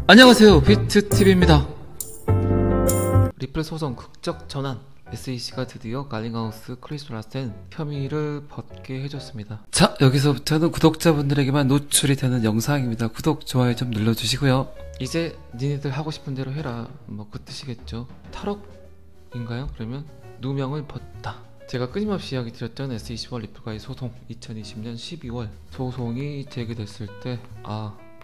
안녕하세요, 비트TV입니다. 리플 소송 극적 전환. SEC가 드디어 갈링하우스 크리스 라센 혐의를 벗게 해줬습니다. 자, 여기서부터는 구독자분들에게만 노출이 되는 영상입니다. 구독, 좋아요 좀 눌러주시고요. 이제 니네들 하고 싶은 대로 해라, 뭐 그 뜻이겠죠. 탈옥인가요? 그러면 누명을 벗다. 제가 끊임없이 이야기 드렸던 SEC와 리플과의 소송, 2020년 12월 소송이 제기됐을 때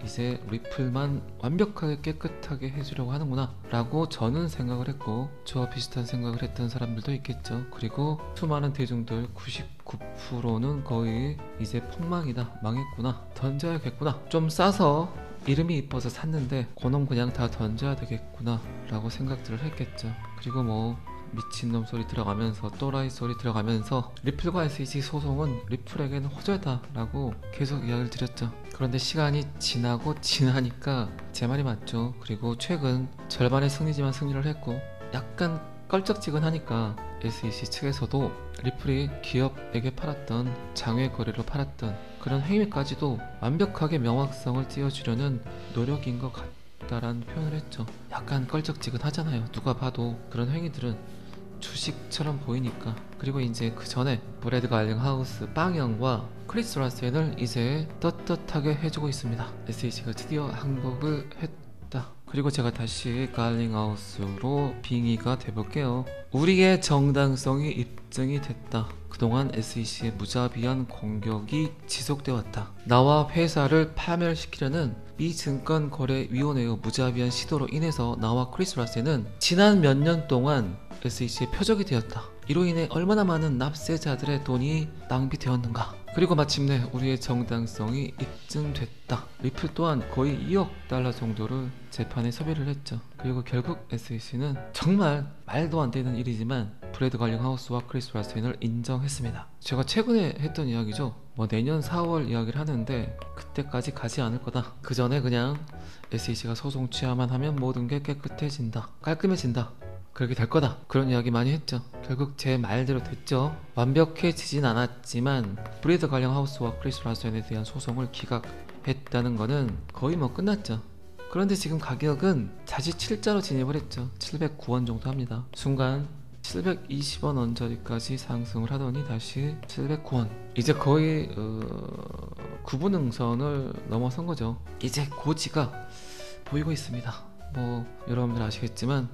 이제 리플만 완벽하게 깨끗하게 해주려고 하는구나 라고 저는 생각을 했고, 저와 비슷한 생각을 했던 사람들도 있겠죠. 그리고 수많은 대중들 99%는 거의 이제 폭망이다, 망했구나, 던져야겠구나, 좀 싸서 이름이 이뻐서 샀는데 그놈 그냥 다 던져야 되겠구나 라고 생각들을 했겠죠. 그리고 뭐 미친놈 소리 들어가면서 또라이 소리 들어가면서 리플과 SEC 소송은 리플에게는 호재다 라고 계속 이야기를 드렸죠. 그런데 시간이 지나니까 제 말이 맞죠. 그리고 최근 절반의 승리지만 승리를 했고, 약간 껄쩍지근하니까 SEC 측에서도 리플이 기업에게 팔았던 장외 거래로 팔았던 그런 행위까지도 완벽하게 명확성을 띄워주려는 노력인 것 같다라는 표현을 했죠. 약간 껄쩍지근하잖아요. 누가 봐도 그런 행위들은 주식처럼 보이니까. 그리고 이제 그 전에 브래드 갈링하우스 빵형과 크리스 라센을 이제 떳떳하게 해주고 있습니다. SEC가 드디어 항복을 했다. 그리고 제가 다시 갈링하우스로 빙의가 돼볼게요. 우리의 정당성이 입증이 됐다. 그동안 SEC의 무자비한 공격이 지속되어 왔다. 나와 회사를 파멸시키려는 미증권거래위원회의 무자비한 시도로 인해서 나와 크리스 라센은 지난 몇 년 동안 SEC의 표적이 되었다. 이로 인해 얼마나 많은 납세자들의 돈이 낭비되었는가. 그리고 마침내 우리의 정당성이 입증됐다. 리플 또한 거의 2억 달러 정도를 재판에 소비를 했죠. 그리고 결국 SEC는 정말 말도 안 되는 일이지만 브래드 갈링하우스와 크리스 라센을 인정했습니다. 제가 최근에 했던 이야기죠. 뭐 내년 4월 이야기를 하는데 그때까지 가지 않을 거다. 그 전에 그냥 SEC가 소송 취하만 하면 모든 게 깨끗해진다, 깔끔해진다, 그렇게 될 거다, 그런 이야기 많이 했죠. 결국 제 말대로 됐죠. 완벽해지진 않았지만 브래드 갈링하우스와 크리스 라센에 대한 소송을 기각했다는 거는 거의 뭐 끝났죠. 그런데 지금 가격은 다시 7자로 진입을 했죠. 709원 정도 합니다. 순간 720원 언저리까지 상승을 하더니 다시 709원. 이제 거의 구분응선을 넘어선 거죠. 이제 고지가 보이고 있습니다. 뭐 여러분들 아시겠지만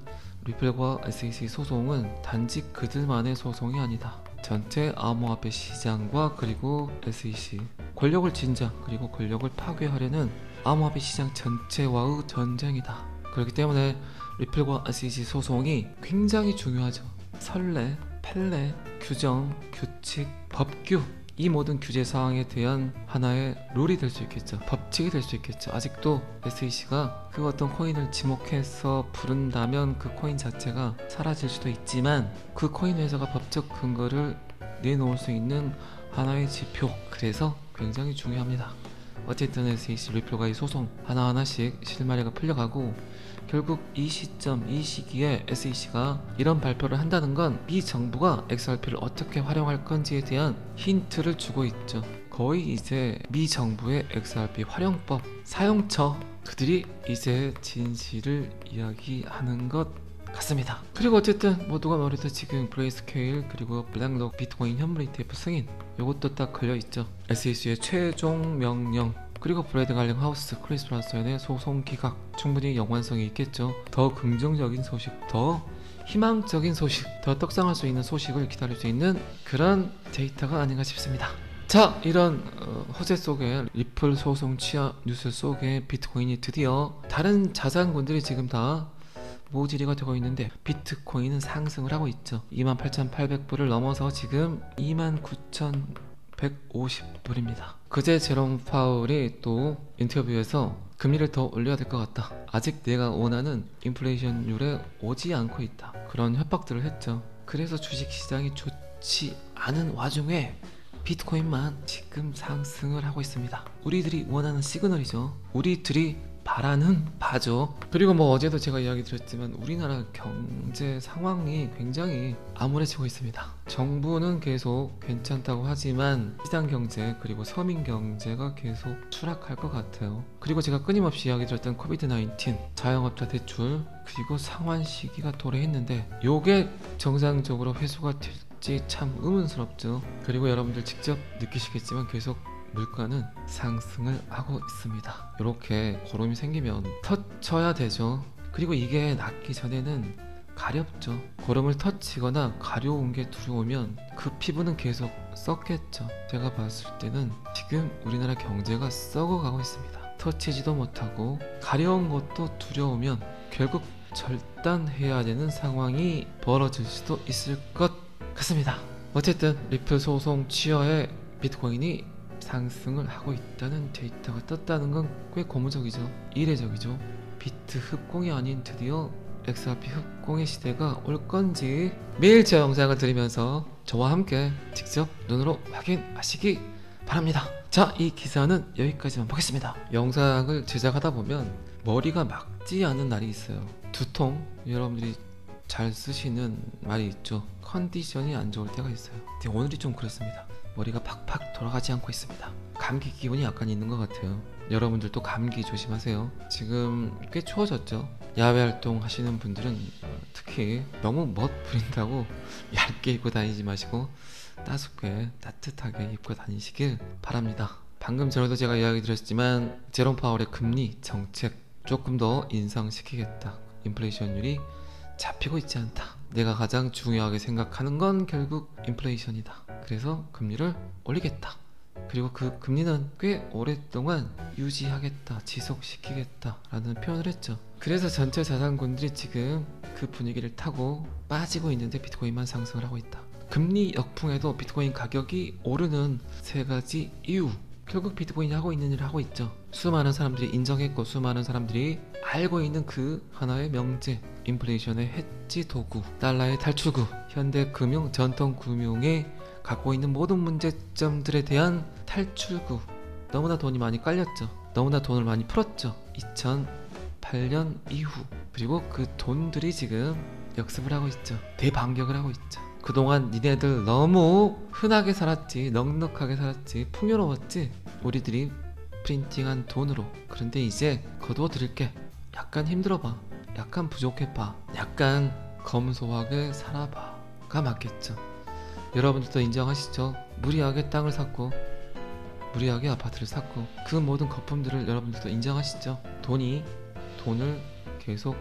리플과 SEC 소송은 단지 그들만의 소송이 아니다. 전체 암호화폐 시장과 그리고 SEC, 권력을 진작 그리고 권력을 파괴하려는 암호화폐 시장 전체와의 전쟁이다. 그렇기 때문에 리플과 SEC 소송이 굉장히 중요하죠. 선례, 판례, 규정, 규칙, 법규, 이 모든 규제 사항에 대한 하나의 룰이 될 수 있겠죠. 법칙이 될 수 있겠죠. 아직도 SEC가 그 어떤 코인을 지목해서 부른다면 그 코인 자체가 사라질 수도 있지만 그 코인 회사가 법적 근거를 내놓을 수 있는 하나의 지표, 그래서 굉장히 중요합니다. 어쨌든 SEC 리플과의 소송 하나하나씩 실마리가 풀려가고, 결국 이 시점, 이 시기에 SEC가 이런 발표를 한다는 건 미 정부가 XRP를 어떻게 활용할 건지에 대한 힌트를 주고 있죠. 거의 이제 미 정부의 XRP 활용법, 사용처, 그들이 이제 진실을 이야기하는 것 같습니다. 그리고 어쨌든 뭐 누가 말해도 지금 브레이스케일 그리고 블랙록 비트코인 현물 ETF 승인, 요것도 딱 걸려있죠. SEC의 최종 명령, 그리고 브래드 갈링하우스, 크리스 라센의 소송 기각, 충분히 연관성이 있겠죠. 더 긍정적인 소식, 더 희망적인 소식, 더 떡상할 수 있는 소식을 기다릴 수 있는 그런 데이터가 아닌가 싶습니다. 자, 이런 호재 속에, 리플 소송 취하 뉴스 속에 비트코인이 드디어 다른 자산군들이 지금 다 모질이가 되고 있는데 비트코인은 상승을 하고 있죠. 28,800불을 넘어서 지금 29,150불입니다. 그제 제롬 파울이 또 인터뷰에서 금리를 더 올려야 될 것 같다, 아직 내가 원하는 인플레이션율에 오지 않고 있다, 그런 협박들을 했죠. 그래서 주식시장이 좋지 않은 와중에 비트코인만 지금 상승을 하고 있습니다. 우리들이 원하는 시그널이죠. 우리들이 바라는 바죠. 그리고 뭐 어제도 제가 이야기 드렸지만 우리나라 경제 상황이 굉장히 암울해지고 있습니다. 정부는 계속 괜찮다고 하지만 시장 경제 그리고 서민 경제가 계속 추락할 것 같아요. 그리고 제가 끊임없이 이야기 드렸던 코비드-19 자영업자 대출 그리고 상환 시기가 도래했는데 요게 정상적으로 회수가 될지 참 의문스럽죠. 그리고 여러분들 직접 느끼시겠지만 계속 물가는 상승을 하고 있습니다. 이렇게 고름이 생기면 터쳐야 되죠. 그리고 이게 낫기 전에는 가렵죠. 고름을 터치거나 가려운 게 들어오면 그 피부는 계속 썩겠죠. 제가 봤을 때는 지금 우리나라 경제가 썩어가고 있습니다. 터치지도 못하고 가려운 것도 두려우면 결국 절단해야 되는 상황이 벌어질 수도 있을 것 같습니다. 어쨌든 리플 소송 취하에 비트코인이 상승을 하고 있다는 데이터가 떴다는 건 꽤 고무적이죠. 이례적이죠. 비트 흑공이 아닌 드디어 XRP 흑공의 시대가 올 건지 매일 제 영상을 들으면서 저와 함께 직접 눈으로 확인하시기 바랍니다. 자, 이 기사는 여기까지만 보겠습니다. 영상을 제작하다 보면 머리가 막지 않은 날이 있어요. 두통, 여러분들이 잘 쓰시는 말이 있죠. 컨디션이 안 좋을 때가 있어요. 근데 오늘이 좀 그렇습니다. 머리가 팍팍 돌아가지 않고 있습니다. 감기 기분이 약간 있는 것 같아요. 여러분들도 감기 조심하세요. 지금 꽤 추워졌죠. 야외 활동 하시는 분들은 특히 너무 멋 부린다고 얇게 입고 다니지 마시고 따숩게 따뜻하게 입고 다니시길 바랍니다. 방금 전에도 제가 이야기 드렸지만 제롬 파월의 금리 정책 조금 더 인상시키겠다. 인플레이션율이 잡히고 있지 않다. 내가 가장 중요하게 생각하는 건 결국 인플레이션이다. 그래서 금리를 올리겠다. 그리고 그 금리는 꽤 오랫동안 유지하겠다, 지속시키겠다 라는 표현을 했죠. 그래서 전체 자산군들이 지금 그 분위기를 타고 빠지고 있는데 비트코인만 상승을 하고 있다. 금리 역풍에도 비트코인 가격이 오르는 세 가지 이유, 결국 비트코인이 하고 있는 일을 하고 있죠. 수많은 사람들이 인정했고 수많은 사람들이 알고 있는 그 하나의 명제, 인플레이션의 해지 도구, 달러의 탈출구, 현대금융, 전통금융에 갖고 있는 모든 문제점들에 대한 탈출구. 너무나 돈이 많이 깔렸죠. 너무나 돈을 많이 풀었죠. 2008년 이후. 그리고 그 돈들이 지금 역습을 하고 있죠. 대반격을 하고 있죠. 그동안 니네들 너무 흔하게 살았지, 넉넉하게 살았지, 풍요로웠지. 우리들이 프린팅한 돈으로. 그런데 이제 거두어드릴게. 약간 힘들어봐, 약간 부족해봐, 약간 검소하게 살아봐가 맞겠죠. 여러분들도 인정하시죠? 무리하게 땅을 샀고 무리하게 아파트를 샀고 그 모든 거품들을 여러분들도 인정하시죠? 돈을 계속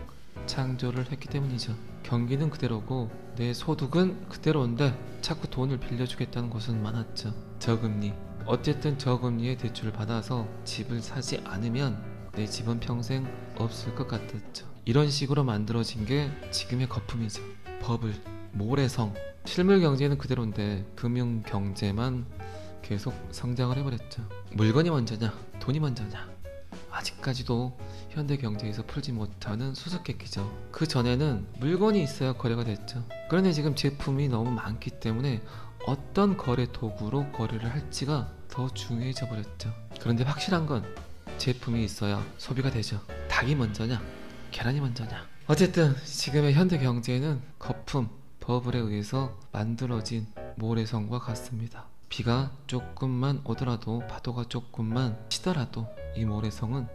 창조를 했기 때문이죠. 경기는 그대로고 내 소득은 그대로인데 자꾸 돈을 빌려주겠다는 곳은 많았죠. 저금리. 어쨌든 저금리의 대출을 받아서 집을 사지 않으면 내 집은 평생 없을 것 같았죠. 이런 식으로 만들어진 게 지금의 거품이죠. 버블, 모래성. 실물 경제는 그대로인데 금융 경제만 계속 성장을 해버렸죠. 물건이 먼저냐, 돈이 먼저냐. 아직까지도 현대 경제에서 풀지 못하는 수수께끼죠. 그 전에는 물건이 있어야 거래가 됐죠. 그런데 지금 제품이 너무 많기 때문에 어떤 거래 도구로 거래를 할지가 더 중요해져 버렸죠. 그런데 확실한 건 제품이 있어야 소비가 되죠. 닭이 먼저냐, 계란이 먼저냐. 어쨌든 지금의 현대 경제는 거품, 버블에 의해서 만들어진 모래성과 같습니다. 비가 조금만 오더라도, 파도가 조금만 치더라도 이 모래성은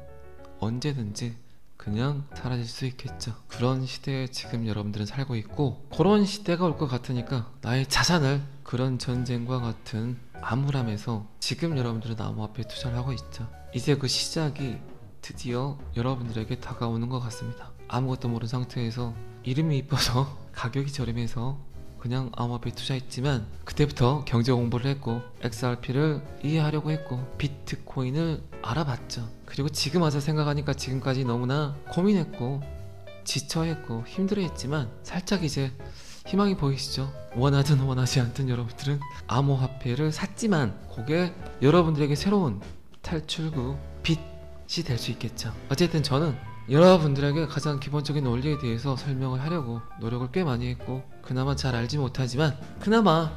언제든지 그냥 사라질 수 있겠죠. 그런 시대에 지금 여러분들은 살고 있고, 그런 시대가 올 것 같으니까 나의 자산을 그런 전쟁과 같은 암울함에서 지금 여러분들은 암호화폐에 투자를 하고 있죠. 이제 그 시작이 드디어 여러분들에게 다가오는 것 같습니다. 아무것도 모르는 상태에서 이름이 이뻐서 가격이 저렴해서 그냥 암호화폐에 투자했지만 그때부터 경제 공부를 했고 XRP를 이해하려고 했고 비트코인을 알아봤죠. 그리고 지금 와서 생각하니까 지금까지 너무나 고민했고 지쳐했고 힘들어했지만 살짝 이제 희망이 보이시죠? 원하든 원하지 않든 여러분들은 암호화폐를 샀지만 그게 여러분들에게 새로운 탈출구, 빛이 될 수 있겠죠. 어쨌든 저는 여러분들에게 가장 기본적인 원리에 대해서 설명을 하려고 노력을 꽤 많이 했고, 그나마 잘 알지 못하지만 그나마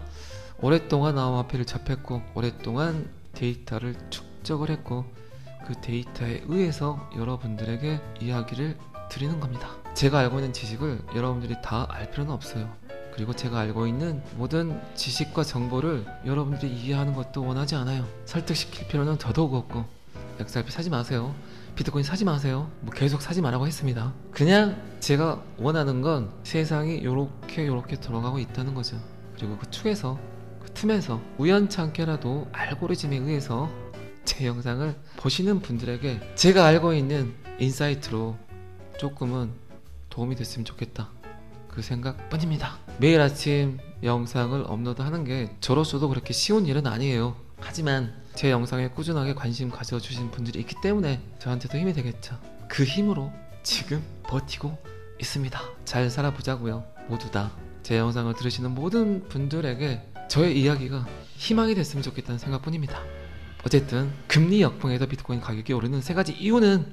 오랫동안 암호화폐를 접했고 오랫동안 데이터를 축적을 했고 그 데이터에 의해서 여러분들에게 이야기를 드리는 겁니다. 제가 알고 있는 지식을 여러분들이 다 알 필요는 없어요. 그리고 제가 알고 있는 모든 지식과 정보를 여러분들이 이해하는 것도 원하지 않아요. 설득시킬 필요는 더더욱 없고, XRP 사지 마세요, 비트코인 사지 마세요, 뭐 계속 사지 말라고 했습니다. 그냥 제가 원하는 건 세상이 요렇게 돌아가고 있다는 거죠. 그리고 그 축에서, 그 틈에서 우연찮게라도 알고리즘에 의해서 제 영상을 보시는 분들에게 제가 알고 있는 인사이트로 조금은 도움이 됐으면 좋겠다, 그 생각뿐입니다. 매일 아침 영상을 업로드하는 게 저로서도 그렇게 쉬운 일은 아니에요. 하지만 제 영상에 꾸준하게 관심 가져주신 분들이 있기 때문에 저한테도 힘이 되겠죠. 그 힘으로 지금 버티고 있습니다. 잘 살아보자고요. 모두 다 제 영상을 들으시는 모든 분들에게 저의 이야기가 희망이 됐으면 좋겠다는 생각뿐입니다. 어쨌든 금리 역풍에도 비트코인 가격이 오르는 세 가지 이유는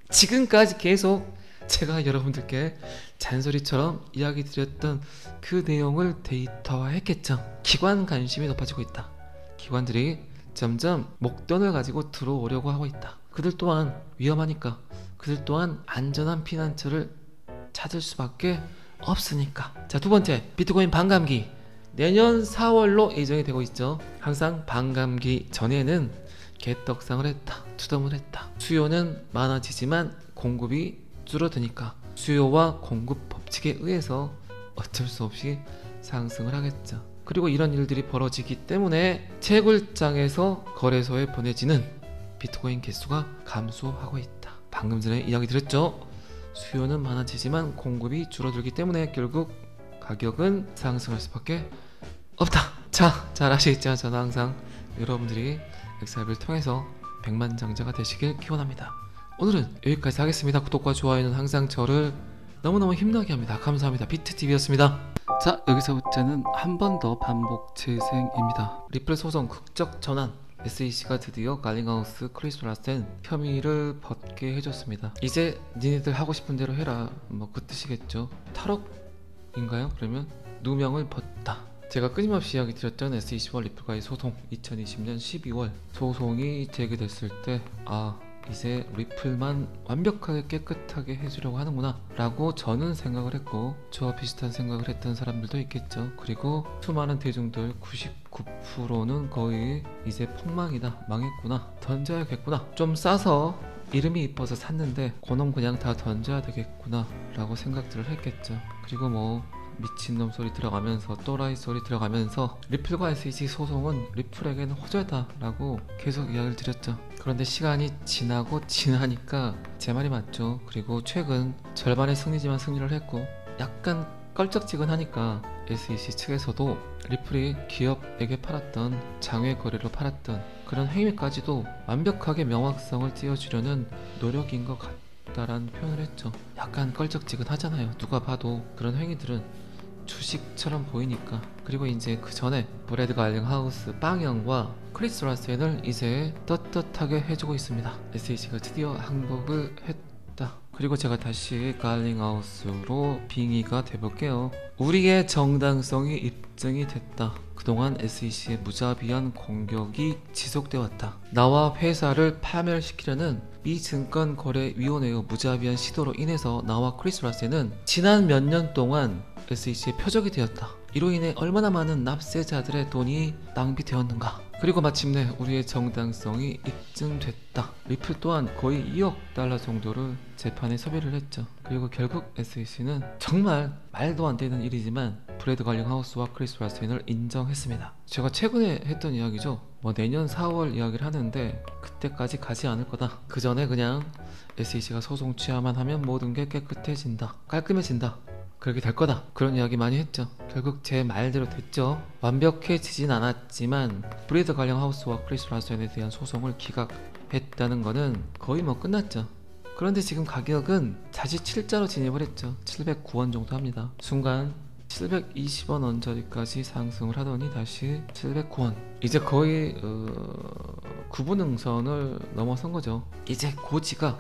지금까지 계속 제가 여러분들께 잔소리처럼 이야기 드렸던 그 내용을 데이터화했겠죠. 기관 관심이 높아지고 있다. 기관들이 점점 목돈을 가지고 들어오려고 하고 있다. 그들 또한 위험하니까, 그들 또한 안전한 피난처를 찾을 수밖에 없으니까. 자, 두 번째, 비트코인 반감기 내년 4월로 예정이 되고 있죠. 항상 반감기 전에는 개떡상을 했다, 투덤을 했다. 수요는 많아지지만 공급이 줄어드니까 수요와 공급 법칙에 의해서 어쩔 수 없이 상승을 하겠죠. 그리고 이런 일들이 벌어지기 때문에 채굴장에서 거래소에 보내지는 비트코인 개수가 감소하고 있다. 방금 전에 이야기 드렸죠. 수요는 많아지지만 공급이 줄어들기 때문에 결국 가격은 상승할 수밖에 없다. 자, 잘 아시겠죠? 저는 항상 여러분들이 XRP를 통해서 백만장자가 되시길 기원합니다. 오늘은 여기까지 하겠습니다. 구독과 좋아요는 항상 저를 너무너무 힘나게 합니다. 감사합니다. 비트TV였습니다. 자, 여기서부터는 한 번 더 반복 재생입니다. 리플 소송 극적 전환. SEC가 드디어 갈링하우스 크리스토라센 혐의를 벗게 해줬습니다. 이제 니네들 하고 싶은 대로 해라, 뭐 그 뜻이겠죠. 탈옥인가요? 그러면 누명을 벗다. 제가 끊임없이 이야기 드렸던 SEC와 리플과의 소송, 2020년 12월 소송이 제기됐을 때 이제 리플만 완벽하게 깨끗하게 해주려고 하는구나 라고 저는 생각을 했고, 저와 비슷한 생각을 했던 사람들도 있겠죠. 그리고 수많은 대중들 99%는 거의 이제 폭망이다, 망했구나, 던져야겠구나, 좀 싸서 이름이 이뻐서 샀는데 그놈 그냥 다 던져야 되겠구나 라고 생각들을 했겠죠. 그리고 뭐 미친놈 소리 들어가면서 또라이 소리 들어가면서 리플과 SEC 소송은 리플에게는 호재다 라고 계속 이야기를 드렸죠. 그런데 시간이 지나니까 제 말이 맞죠. 그리고 최근 절반의 승리지만 승리를 했고, 약간 껄쩍지근하니까 SEC 측에서도 리플이 기업에게 팔았던, 장외 거래로 팔았던 그런 행위까지도 완벽하게 명확성을 띄워주려는 노력인 것 같다라는 표현을 했죠. 약간 껄쩍지근하잖아요. 누가 봐도 그런 행위들은 주식처럼 보이니까. 그리고 이제 그 전에 브래드 갈링하우스 빵형과 크리스 라센을 이제 떳떳하게 해주고 있습니다. SEC가 드디어 항복을 했다. 그리고 제가 다시 갈링하우스로 빙의가 돼볼게요. 우리의 정당성이 입증이 됐다. 그동안 SEC의 무자비한 공격이 지속되어 왔다. 나와 회사를 파멸시키려는 미증권거래위원회의 무자비한 시도로 인해서 나와 크리스 라센은 지난 몇 년 동안 SEC의 표적이 되었다. 이로 인해 얼마나 많은 납세자들의 돈이 낭비되었는가. 그리고 마침내 우리의 정당성이 입증됐다. 리플 또한 거의 2억 달러 정도를 재판에 소비를 했죠. 그리고 결국 SEC는 정말 말도 안 되는 일이지만 브래드 갈링하우스와 크리스 라센을 인정했습니다. 제가 최근에 했던 이야기죠. 뭐 내년 4월 이야기를 하는데 그때까지 가지 않을 거다. 그 전에 그냥 SEC가 소송 취하만 하면 모든 게 깨끗해진다, 깔끔해진다, 그렇게 될 거다, 그런 이야기 많이 했죠. 결국 제 말대로 됐죠. 완벽해지진 않았지만 브래드 갈링하우스와 크리스 라센에 대한 소송을 기각했다는 거는 거의 뭐 끝났죠. 그런데 지금 가격은 다시 7자로 진입을 했죠. 709원 정도 합니다. 순간 720원 언저리까지 상승을 하더니 다시 709원. 이제 거의 구분응선을 넘어선 거죠. 이제 고지가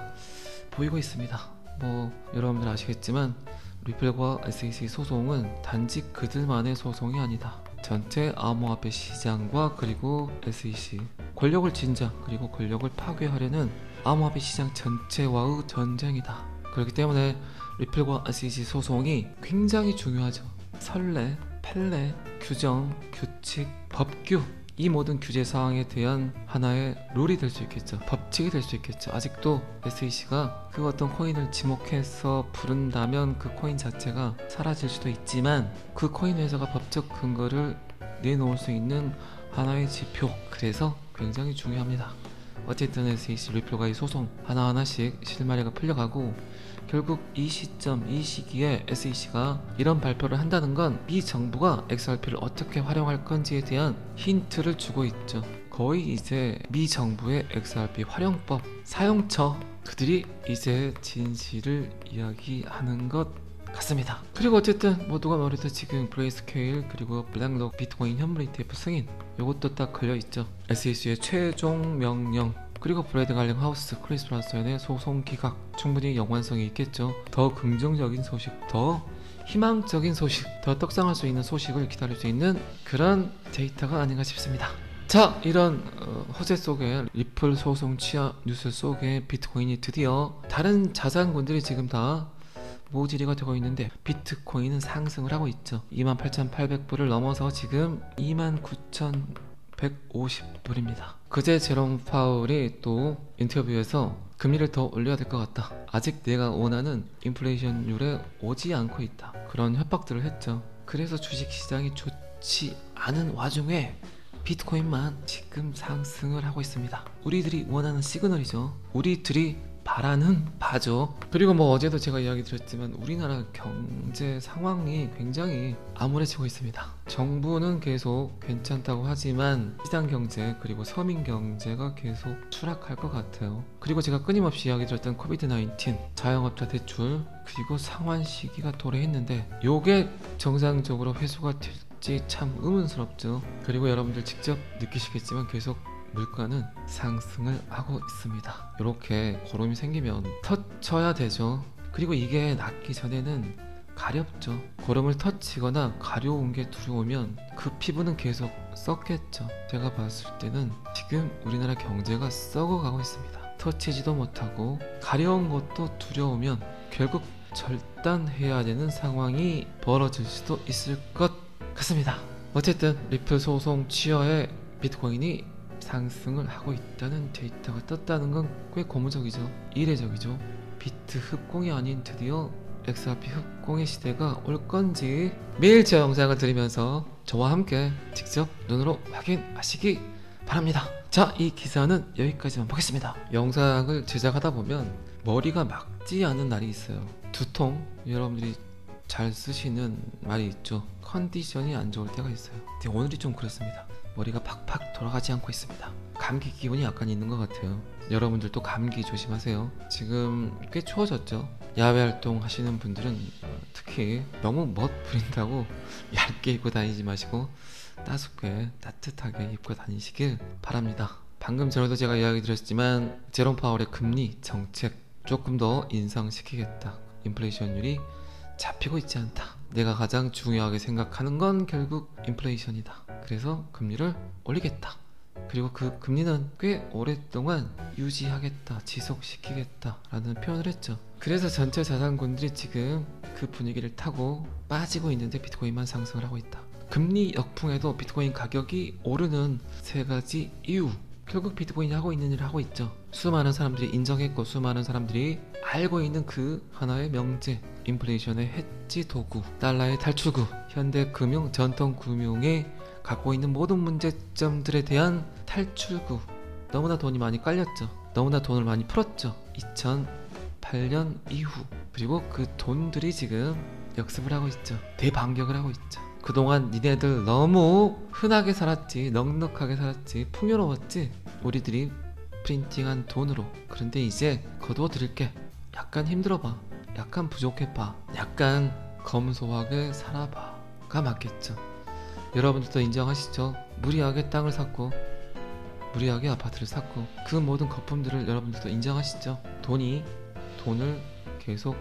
보이고 있습니다. 뭐 여러분들 아시겠지만 리플과 SEC 소송은 단지 그들만의 소송이 아니다. 전체 암호화폐 시장과 그리고 SEC 권력을 진자 그리고 권력을 파괴하려는 암호화폐 시장 전체와의 전쟁이다. 그렇기 때문에 리플과 SEC 소송이 굉장히 중요하죠. 선례, 판례, 규정, 규칙, 법규, 이 모든 규제 사항에 대한 하나의 룰이 될 수 있겠죠. 법칙이 될 수 있겠죠. 아직도 SEC가 그 어떤 코인을 지목해서 부른다면 그 코인 자체가 사라질 수도 있지만 그 코인 회사가 법적 근거를 내놓을 수 있는 하나의 지표, 그래서 굉장히 중요합니다. 어쨌든 SEC 리플과의 소송 하나하나씩 실마리가 풀려가고 결국 이 시점, 이 시기에 SEC가 이런 발표를 한다는 건 미 정부가 XRP를 어떻게 활용할 건지에 대한 힌트를 주고 있죠. 거의 이제 미 정부의 XRP 활용법, 사용처, 그들이 이제 진실을 이야기하는 것 같습니다. 그리고 어쨌든 누가 말해도 지금 그레이스케일 그리고 블랙록 비트코인 현물 ETF 승인 요것도 딱 걸려있죠. SEC의 최종 명령 그리고 브래드 갈링 하우스, 크리스 브란슨의 소송 기각 충분히 연관성이 있겠죠. 더 긍정적인 소식, 더 희망적인 소식, 더 떡상할 수 있는 소식을 기다릴 수 있는 그런 데이터가 아닌가 싶습니다. 자, 이런 허세 속에 리플 소송 취하 뉴스 속에 비트코인이 드디어 다른 자산군들이 지금 다 모질이가 되고 있는데 비트코인은 상승을 하고 있죠. 28,800불을 넘어서 지금 29,150불입니다. 그제 제롬 파울이 또 인터뷰에서 금리를 더 올려야 될 것 같다. 아직 내가 원하는 인플레이션율에 오지 않고 있다. 그런 협박들을 했죠. 그래서 주식시장이 좋지 않은 와중에 비트코인만 지금 상승을 하고 있습니다. 우리들이 원하는 시그널이죠. 우리들이 바라는 바죠. 그리고 어제도 제가 이야기 드렸지만 우리나라 경제 상황이 굉장히 암울해지고 있습니다. 정부는 계속 괜찮다고 하지만 시장 경제 그리고 서민 경제가 계속 추락할 것 같아요. 그리고 제가 끊임없이 이야기 드렸던 코비드-19 자영업자 대출 그리고 상환 시기가 도래했는데 요게 정상적으로 회수가 될지 참 의문스럽죠. 그리고 여러분들 직접 느끼시겠지만 계속 물가는 상승을 하고 있습니다. 이렇게 고름이 생기면 터쳐야 되죠. 그리고 이게 낫기 전에는 가렵죠. 고름을 터치거나 가려운 게 들어오면 그 피부는 계속 썩겠죠. 제가 봤을 때는 지금 우리나라 경제가 썩어가고 있습니다. 터치지도 못하고 가려운 것도 두려우면 결국 절단해야 되는 상황이 벌어질 수도 있을 것 같습니다. 어쨌든 리플 소송 취하에 비트코인이 상승을 하고 있다는 데이터가 떴다는 건 꽤 고무적이죠. 이례적이죠. 비트 흑공이 아닌 드디어 XRP 흑공의 시대가 올 건지 매일 제 영상을 들으면서 저와 함께 직접 눈으로 확인하시기 바랍니다. 자, 이 기사는 여기까지만 보겠습니다. 영상을 제작하다 보면 머리가 막지 않는 날이 있어요. 두통, 여러분들이 잘 쓰시는 말이 있죠. 컨디션이 안 좋을 때가 있어요. 근데 오늘이 좀 그렇습니다. 머리가 팍팍 돌아가지 않고 있습니다. 감기 기운이 약간 있는 것 같아요. 여러분들도 감기 조심하세요. 지금 꽤 추워졌죠. 야외 활동 하시는 분들은 특히 너무 멋 부린다고 얇게 입고 다니지 마시고 따숩게 따뜻하게 입고 다니시길 바랍니다. 방금 전에도 제가 이야기 드렸지만 제롬 파월의 금리 정책 조금 더 인상시키겠다. 인플레이션율이 잡히고 있지 않다. 내가 가장 중요하게 생각하는 건 결국 인플레이션이다. 그래서 금리를 올리겠다. 그리고 그 금리는 꽤 오랫동안 유지하겠다, 지속시키겠다 라는 표현을 했죠. 그래서 전체 자산군들이 지금 그 분위기를 타고 빠지고 있는데 비트코인만 상승을 하고 있다. 금리 역풍에도 비트코인 가격이 오르는 세 가지 이유, 결국 비트코인이 하고 있는 일을 하고 있죠. 수많은 사람들이 인정했고 수많은 사람들이 알고 있는 그 하나의 명제, 인플레이션의 해지 도구, 달러의 탈출구, 현대금융, 전통금융에 갖고 있는 모든 문제점들에 대한 탈출구. 너무나 돈이 많이 깔렸죠. 너무나 돈을 많이 풀었죠. 2008년 이후. 그리고 그 돈들이 지금 역습을 하고 있죠. 대반격을 하고 있죠. 그동안 니네들 너무 흔하게 살았지, 넉넉하게 살았지, 풍요로웠지. 우리들이 프린팅한 돈으로. 그런데 이제 거두어 드릴게. 약간 힘들어봐, 약간 부족해봐, 약간 검소하게 살아봐가 맞겠죠. 여러분들도 인정하시죠? 무리하게 땅을 샀고 무리하게 아파트를 샀고 그 모든 거품들을 여러분들도 인정하시죠? 돈을 계속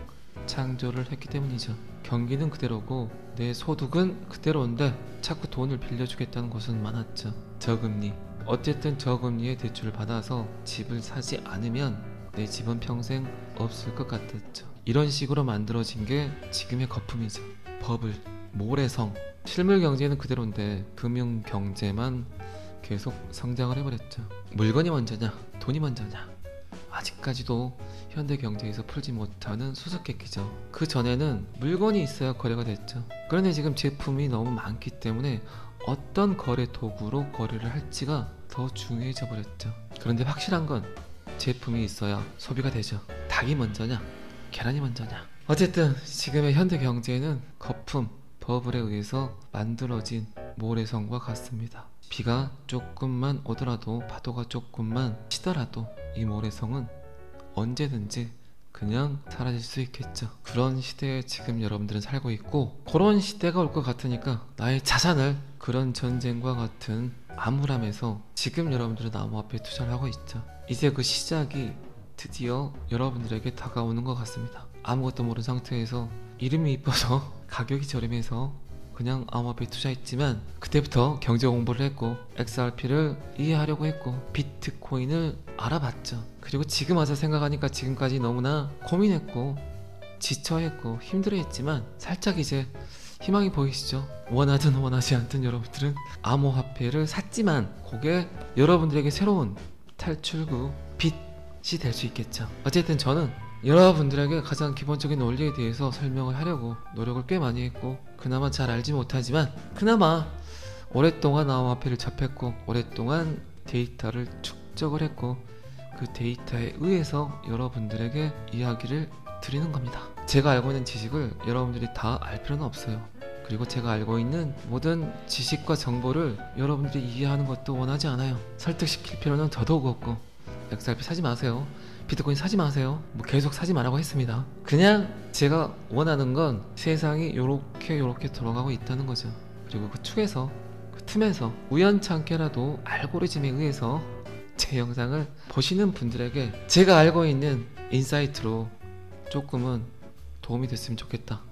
창조를 했기 때문이죠. 경기는 그대로고 내 소득은 그대로인데 자꾸 돈을 빌려주겠다는 곳은 많았죠. 저금리, 어쨌든 저금리에 대출을 받아서 집을 사지 않으면 내 집은 평생 없을 것 같았죠. 이런 식으로 만들어진 게 지금의 거품이죠. 버블, 모래성. 실물 경제는 그대로인데 금융 경제만 계속 성장을 해버렸죠. 물건이 먼저냐, 돈이 먼저냐. 아직까지도 현대 경제에서 풀지 못하는 수수께끼죠. 그 전에는 물건이 있어야 거래가 됐죠. 그런데 지금 제품이 너무 많기 때문에 어떤 거래 도구로 거래를 할지가 더 중요해져 버렸죠. 그런데 확실한 건 제품이 있어야 소비가 되죠. 닭이 먼저냐, 계란이 먼저냐. 어쨌든 지금의 현대 경제는 거품, 버블에 의해서 만들어진 모래성과 같습니다. 비가 조금만 오더라도, 파도가 조금만 치더라도 이 모래성은 언제든지 그냥 사라질 수 있겠죠. 그런 시대에 지금 여러분들은 살고 있고, 그런 시대가 올 것 같으니까 나의 자산을 그런 전쟁과 같은 암울함에서 지금 여러분들은 암호화폐에 투자를 하고 있죠. 이제 그 시작이 드디어 여러분들에게 다가오는 것 같습니다. 아무것도 모르는 상태에서 이름이 이뻐서 가격이 저렴해서 그냥 암호화폐에 투자했지만, 그때부터 경제 공부를 했고 XRP를 이해하려고 했고 비트코인을 알아봤죠. 그리고 지금 와서 생각하니까 지금까지 너무나 고민했고 지쳐했고 힘들어했지만 살짝 이제 희망이 보이시죠? 원하든 원하지 않든 여러분들은 암호화폐를 샀지만 그게 여러분들에게 새로운 탈출구, 빛이 될 수 있겠죠. 어쨌든 저는 여러분들에게 가장 기본적인 원리에 대해서 설명을 하려고 노력을 꽤 많이 했고, 그나마 잘 알지 못하지만 그나마 오랫동안 암호화폐를 접했고 오랫동안 데이터를 축적을 했고 그 데이터에 의해서 여러분들에게 이야기를 드리는 겁니다. 제가 알고 있는 지식을 여러분들이 다 알 필요는 없어요. 그리고 제가 알고 있는 모든 지식과 정보를 여러분들이 이해하는 것도 원하지 않아요. 설득시킬 필요는 더더욱 없고, XRP 사지 마세요, 비트코인 사지 마세요, 뭐 계속 사지 말라고 했습니다. 그냥 제가 원하는 건 세상이 요렇게 돌아가고 있다는 거죠. 그리고 그 축에서, 그 틈에서 우연찮게라도 알고리즘에 의해서 제 영상을 보시는 분들에게 제가 알고 있는 인사이트로 조금은 도움이 됐으면 좋겠다,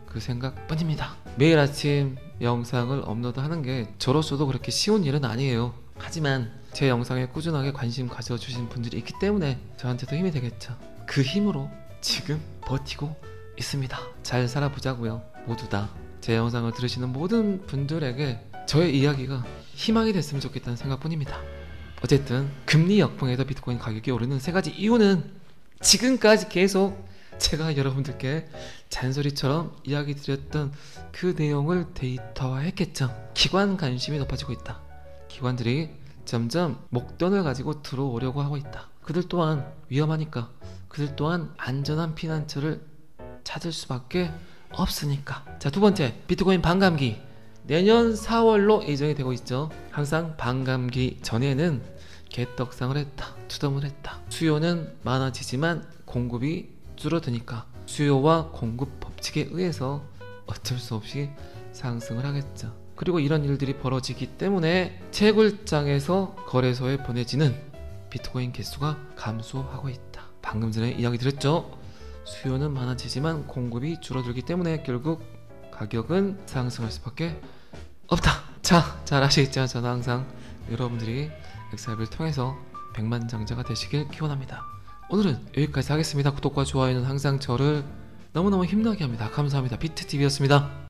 그 생각뿐입니다. 매일 아침 영상을 업로드하는 게 저로서도 그렇게 쉬운 일은 아니에요. 하지만 제 영상에 꾸준하게 관심 가져주신 분들이 있기 때문에 저한테도 힘이 되겠죠. 그 힘으로 지금 버티고 있습니다. 잘 살아보자고요. 모두 다 제 영상을 들으시는 모든 분들에게 저의 이야기가 희망이 됐으면 좋겠다는 생각뿐입니다. 어쨌든 금리 역풍에도 비트코인 가격이 오르는 세 가지 이유는 지금까지 계속 제가 여러분들께 잔소리처럼 이야기 드렸던 그 내용을 데이터화 했겠죠. 기관 관심이 높아지고 있다. 기관들이 점점 목돈을 가지고 들어오려고 하고 있다. 그들 또한 위험하니까, 그들 또한 안전한 피난처를 찾을 수밖에 없으니까. 자, 두 번째, 비트코인 반감기. 내년 4월로 예정이 되고 있죠. 항상 반감기 전에는 개떡상을 했다, 투덜을 했다. 수요는 많아지지만 공급이 줄어드니까 수요와 공급 법칙에 의해서 어쩔 수 없이 상승을 하겠죠. 그리고 이런 일들이 벌어지기 때문에 채굴장에서 거래소에 보내지는 비트코인 개수가 감소하고 있다. 방금 전에 이야기 드렸죠. 수요는 많아지지만 공급이 줄어들기 때문에 결국 가격은 상승할 수밖에 없다. 자, 잘 아시겠죠? 저는 항상 여러분들이 XRP를 통해서 백만장자가 되시길 기원합니다. 오늘은 여기까지 하겠습니다. 구독과 좋아요는 항상 저를 너무너무 힘나게 합니다. 감사합니다. 비트TV였습니다.